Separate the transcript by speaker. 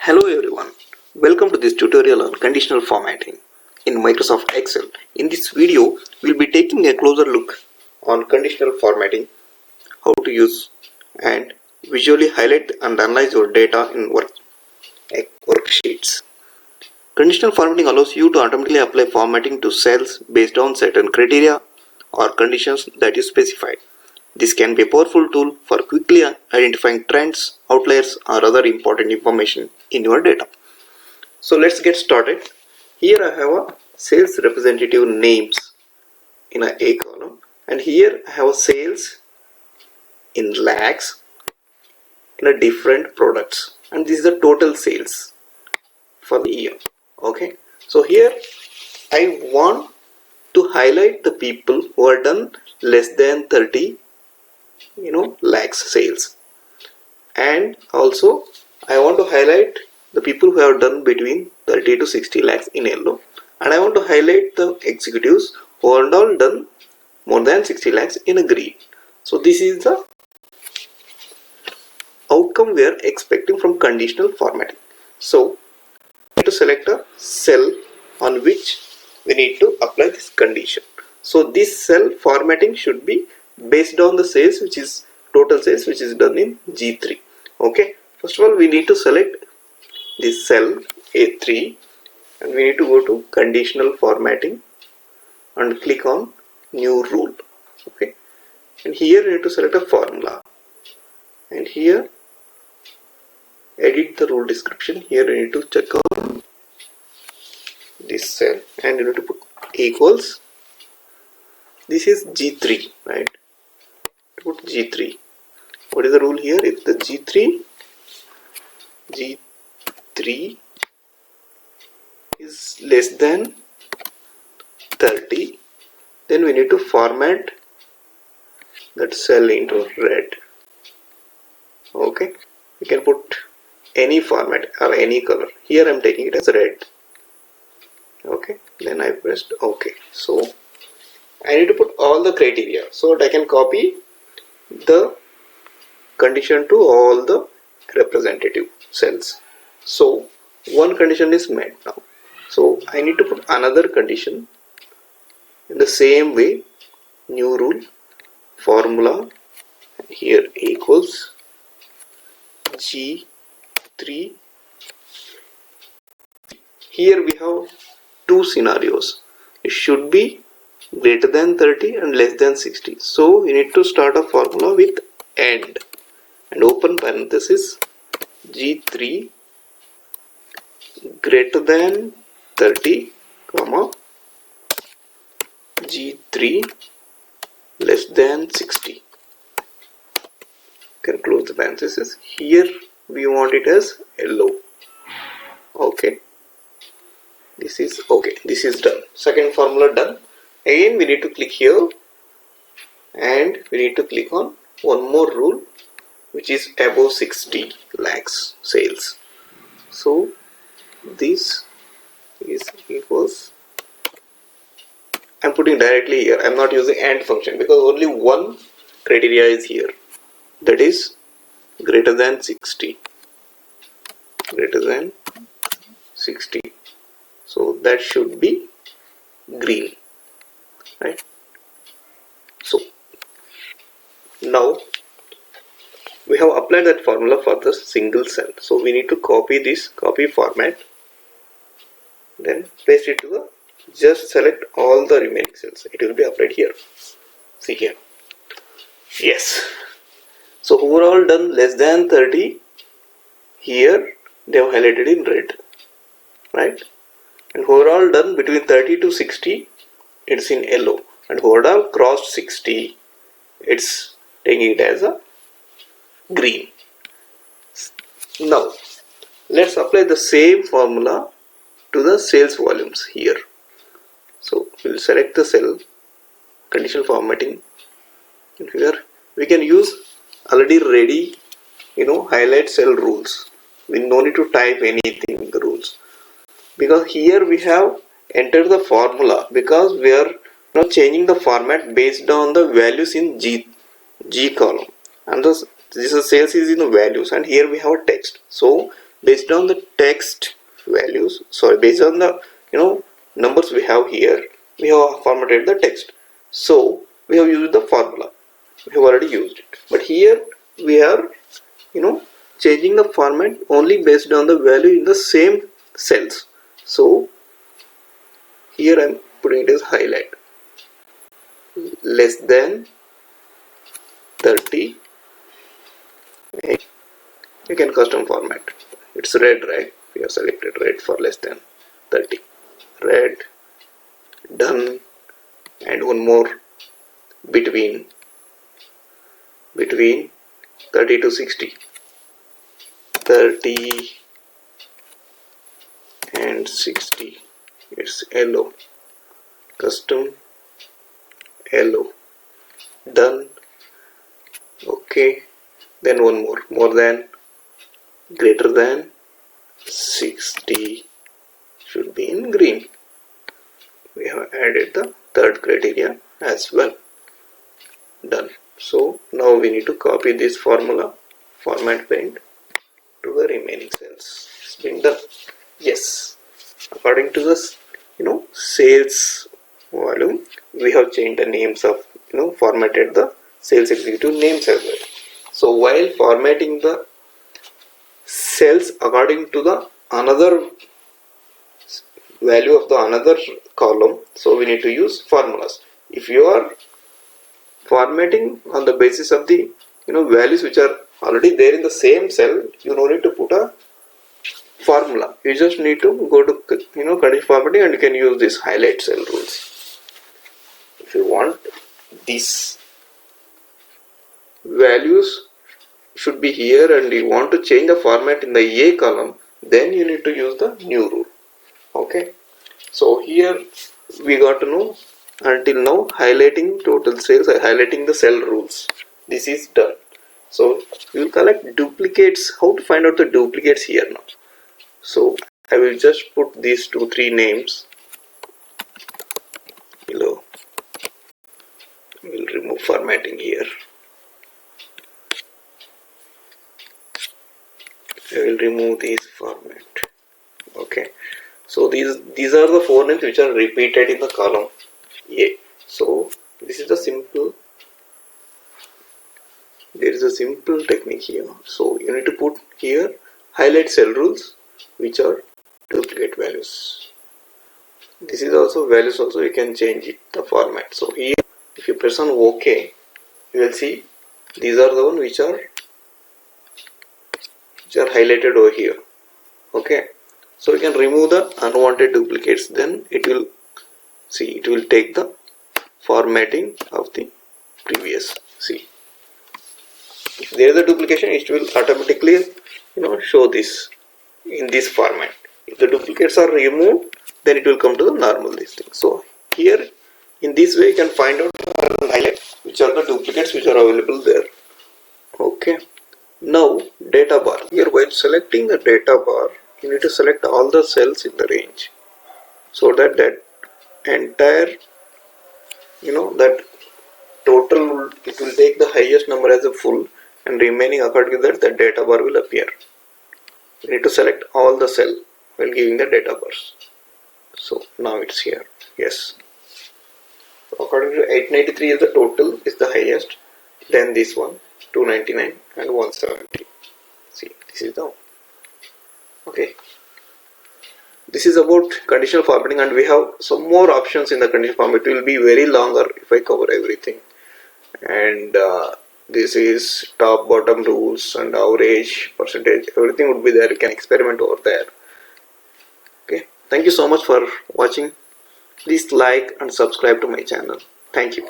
Speaker 1: Hello everyone, welcome to this tutorial on conditional formatting in Microsoft Excel. In this video, we'll be taking a closer look on conditional formatting, how to use and visually highlight and analyze your data in worksheets. Conditional formatting allows you to automatically apply formatting to cells based on certain criteria or conditions that you specified. This can be a powerful tool for quickly identifying trends, outliers, or other important information in your data. So let's get started. Here I have a sales representative names in a A column, and here I have sales in lakhs in a different products, and this is the total sales for the year. Okay, so here I want to highlight the people who are done less than 30 lakhs sales, and also I want to highlight the people who have done between 30 to 60 lakhs in yellow, and I want to highlight the executives who are all done more than 60 lakhs in a green. So this is the outcome we are expecting from conditional formatting. So we need to select a cell on which we need to apply this condition. So this cell formatting should be based on the sales, which is total sales, which is done in G3. Okay, first of all we need to select this cell A3, and we need to go to conditional formatting and click on new rule. Okay, and here we need to select a formula, and here edit the rule description. Here we need to check on this cell, and you need to put equals, this is G3, right? Put G3. What is the rule here? If the G3 is less than 30, then we need to format that cell into red. Okay, you can put any format or any color. Here I am taking it as red. Okay, then I pressed OK. So I need to put all the criteria so that I can copy the condition to all the representative cells. So one condition is met now. So I need to put another condition in the same way. New rule, formula, here equals G3. Here we have two scenarios. It should be greater than 30 and less than 60. So we need to start a formula with and open parenthesis G3 greater than 30 comma G3 less than 60. You can close the parenthesis. Here we want it as yellow. Okay, this is okay. This is done. Second formula done. Again we need to click here, and we need to click on one more rule, which is above 60 lakhs sales. So this is equals, I'm putting directly here. I'm not using AND function because only one criteria is here, that is greater than 60. Greater than 60. So that should be green, right? So now we have applied that formula for the single cell. So we need to copy this, copy format, then paste it to the, just select all the remaining cells. It will be applied here. See here. Yes. So who are all done less than 30, here they have highlighted in red, right? And who are all done between 30 to 60, it's in yellow. And who are all crossed 60, it's taking it as a green. Now let's apply the same formula to the sales volumes here. So we'll select the cell, conditional formatting, and here we can use already ready highlight cell rules. We no need to type anything in the rules, because here we have entered the formula, because we are now changing the format based on the values in G column, and this sales is in the values, and here we have a text. So based on the text values, based on the numbers we have here, we have formatted the text. So we have used the formula, we have already used it, but here we are changing the format only based on the value in the same cells. So here I am putting it as highlight, less than 30. You can custom format. It's red, right? We have selected red for less than 30. Red, done, and one more between 30 to 60. 30 and 60. It's yellow. Custom yellow. Done. Okay. Then one more than, greater than 60 should be in green. We have added the third criteria as well. Done. So now we need to copy this formula, format paint, to the remaining cells. It's been done. Yes. According to this, sales volume, we have changed the names of, formatted the sales executive names as well. So while formatting the cells according to the another value of the another column, so we need to use formulas. If you are formatting on the basis of the values which are already there in the same cell, you don't need to put a formula. You just need to go to conditional formatting and you can use this highlight cell rules. If you want these values should be here and you want to change the format in the A column, then you need to use the new rule. Okay, so here we got to know until now highlighting total sales, highlighting the cell rules. This is done. So we will collect duplicates. How to find out the duplicates here now? So I will just put these 2-3 names below. We will remove formatting here. I will remove this format. Okay, so these are the 4 names which are repeated in the column A. So this is the simple, there is a simple technique here. So you need to put here highlight cell rules which are duplicate values. This is also values, also you can change it, the format. So here if you press on OK, you will see these are the ones which are highlighted over here. Okay, so you can remove the unwanted duplicates, then it will take the formatting of the previous. See, if there is a duplication, it will automatically show this in this format. If the duplicates are removed, then it will come to the normal listing. So here in this way you can find out highlight which are the duplicates which are available there. Okay, now data bar. Here while selecting the data bar, you need to select all the cells in the range, so that entire that total, it will take the highest number as a full, and remaining according to that the data bar will appear. You need to select all the cell while giving the data bars. So now it's here. Yes, so according to 893 is the total, is the highest, then this one 299 and 170. See, this is the one. Okay, this is about conditional formatting, and we have some more options in the conditional format. It will be very longer if I cover everything. And this is top bottom rules and average, percentage, everything would be there. You can experiment over there. Okay, thank you so much for watching. Please like and subscribe to my channel. Thank you.